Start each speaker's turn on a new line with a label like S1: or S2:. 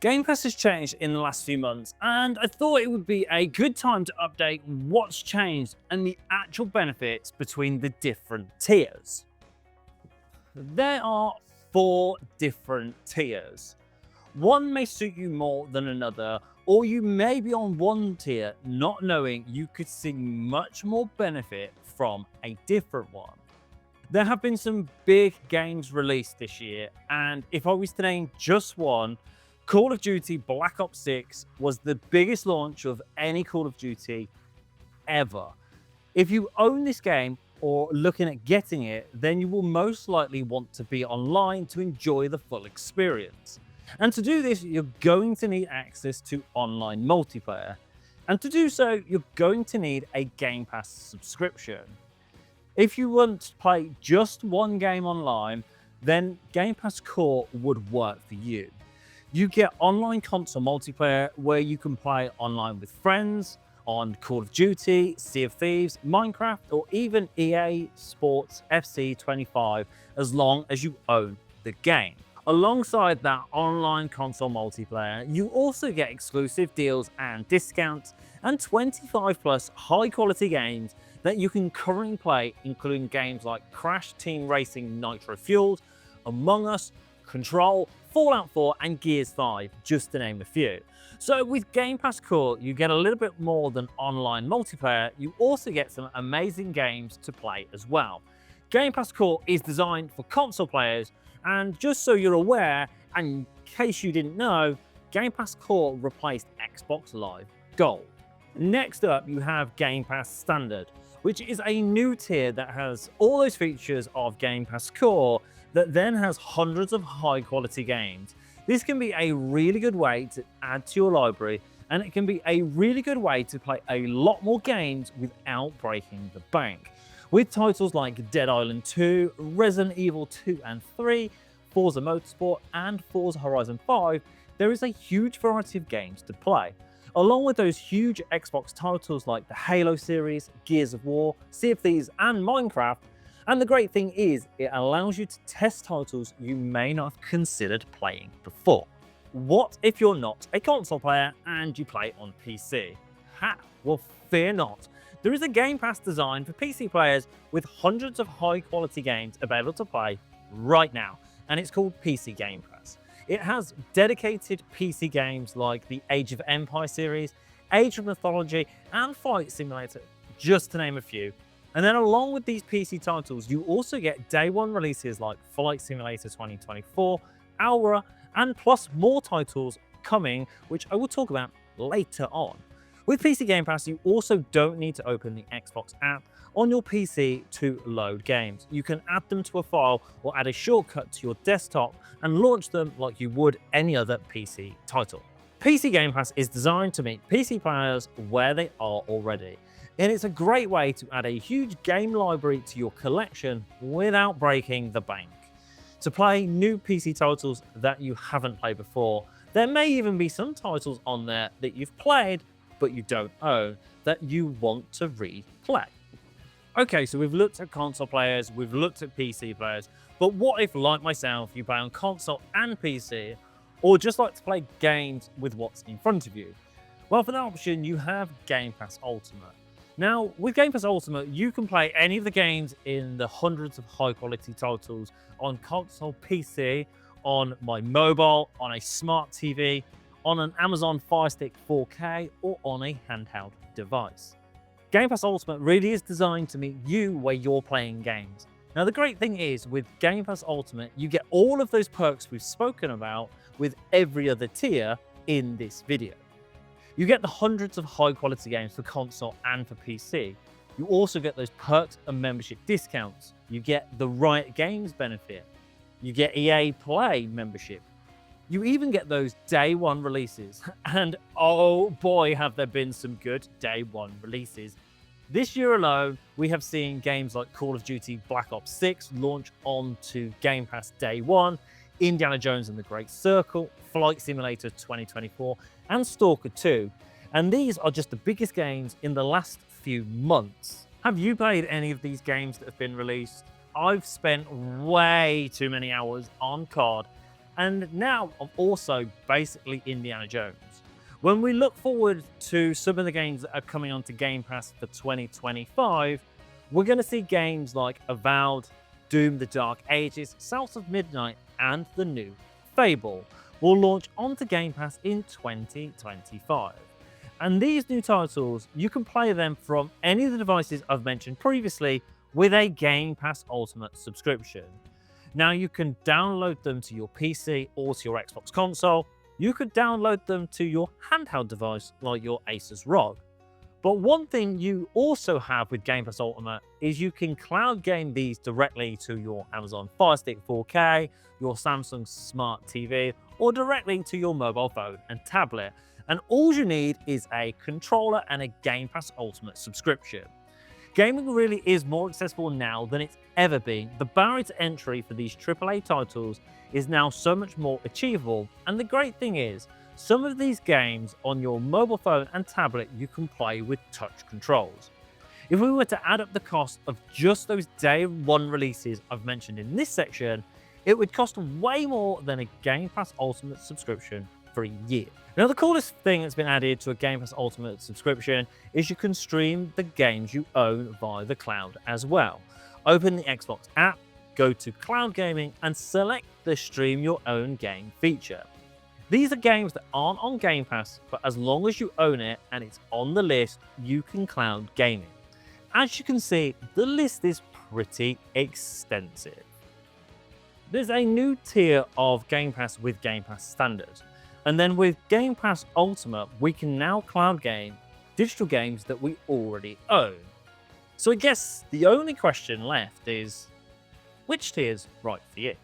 S1: Game Pass has changed in the last few months, and I thought it would be a good time to update what's changed and the actual benefits between the different tiers. There are four different tiers. One may suit you more than another, or you may be on one tier not knowing you could see much more benefit from a different one. There have been some big games released this year, and if I was to name just one, Call of Duty Black Ops 6 was the biggest launch of any Call of Duty ever. If you own this game or looking at getting it, then you will most likely want to be online to enjoy the full experience. And to do this, you're going to need access to online multiplayer. And to do so, you're going to need a Game Pass subscription. If you want to play just one game online, then Game Pass Core would work for you. You get online console multiplayer where you can play online with friends on Call of Duty, Sea of Thieves, Minecraft, or even EA Sports FC 25, as long as you own the game. Alongside that online console multiplayer, you also get exclusive deals and discounts and 25 plus high quality games that you can currently play, including games like Crash Team Racing Nitro Fueled, Among Us, Control, Fallout 4 and Gears 5, just to name a few. So with Game Pass Core, you get a little bit more than online multiplayer, you also get some amazing games to play as well. Game Pass Core is designed for console players, and just so you're aware, and in case you didn't know, Game Pass Core replaced Xbox Live Gold. Next up, you have Game Pass Standard, which is a new tier that has all those features of Game Pass Core that then has hundreds of high quality games. This can be a really good way to add to your library, and it can be a really good way to play a lot more games without breaking the bank. With titles like Dead Island 2, Resident Evil 2 and 3, Forza Motorsport and Forza Horizon 5, there is a huge variety of games to play. Along with those huge Xbox titles like the Halo series, Gears of War, Sea of Thieves and Minecraft. And the great thing is, it allows you to test titles you may not have considered playing before. What if you're not a console player and you play on PC? Ha! Well, fear not. There is a Game Pass designed for PC players with hundreds of high quality games available to play right now, and it's called PC Game Pass. It has dedicated PC games like the Age of Empire series, Age of Mythology, and Flight Simulator, just to name a few. And then along with these PC titles, you also get day one releases like Flight Simulator 2024, Aura, and plus more titles coming, which I will talk about later on. With PC Game Pass, you also don't need to open the Xbox app on your PC to load games. You can add them to a file or add a shortcut to your desktop and launch them like you would any other PC title. PC Game Pass is designed to meet PC players where they are already. And it's a great way to add a huge game library to your collection without breaking the bank. To play new PC titles that you haven't played before, there may even be some titles on there that you've played but you don't own that you want to replay. Okay, so we've looked at console players, we've looked at PC players, but what if, like myself, you play on console and PC, or just like to play games with what's in front of you? Well, for that option, you have Game Pass Ultimate. Now, with Game Pass Ultimate, you can play any of the games in the hundreds of high-quality titles on console, PC, on my mobile, on a smart TV, on an Amazon Fire Stick 4K, or on a handheld device. Game Pass Ultimate really is designed to meet you where you're playing games. Now, the great thing is, with Game Pass Ultimate, you get all of those perks we've spoken about with every other tier in this video. You get the hundreds of high-quality games for console and for PC. You also get those perks and membership discounts. You get the Riot Games benefit. You get EA Play membership. You even get those day one releases. And oh boy, have there been some good day one releases. This year alone, we have seen games like Call of Duty Black Ops 6 launch onto Game Pass day one, Indiana Jones and the Great Circle, Flight Simulator 2024, and Stalker 2. And these are just the biggest games in the last few months. Have you played any of these games that have been released? I've spent way too many hours on COD, and now I'm also basically Indiana Jones. When we look forward to some of the games that are coming onto Game Pass for 2025, we're going to see games like Avowed, Doom the Dark Ages, South of Midnight, and the new Fable will launch onto Game Pass in 2025. And these new titles, you can play them from any of the devices I've mentioned previously with a Game Pass Ultimate subscription. Now you can download them to your PC or to your Xbox console. You could download them to your handheld device like your Asus ROG. But one thing you also have with Game Pass Ultimate is you can cloud game these directly to your Amazon Fire Stick 4K, your Samsung Smart TV, or directly to your mobile phone and tablet. And all you need is a controller and a Game Pass Ultimate subscription. Gaming really is more accessible now than it's ever been. The barrier to entry for these AAA titles is now so much more achievable, and the great thing is, some of these games on your mobile phone and tablet you can play with touch controls. If we were to add up the cost of just those day one releases I've mentioned in this section, it would cost way more than a Game Pass Ultimate subscription for a year. Now, the coolest thing that's been added to a Game Pass Ultimate subscription is you can stream the games you own via the cloud as well. Open the Xbox app, go to Cloud Gaming, and select the Stream Your Own Game feature. These are games that aren't on Game Pass, but as long as you own it and it's on the list, you can cloud gaming. As you can see, the list is pretty extensive. There's a new tier of Game Pass with Game Pass Standard. And then with Game Pass Ultimate, we can now cloud game digital games that we already own. So I guess the only question left is, which tier's right for you?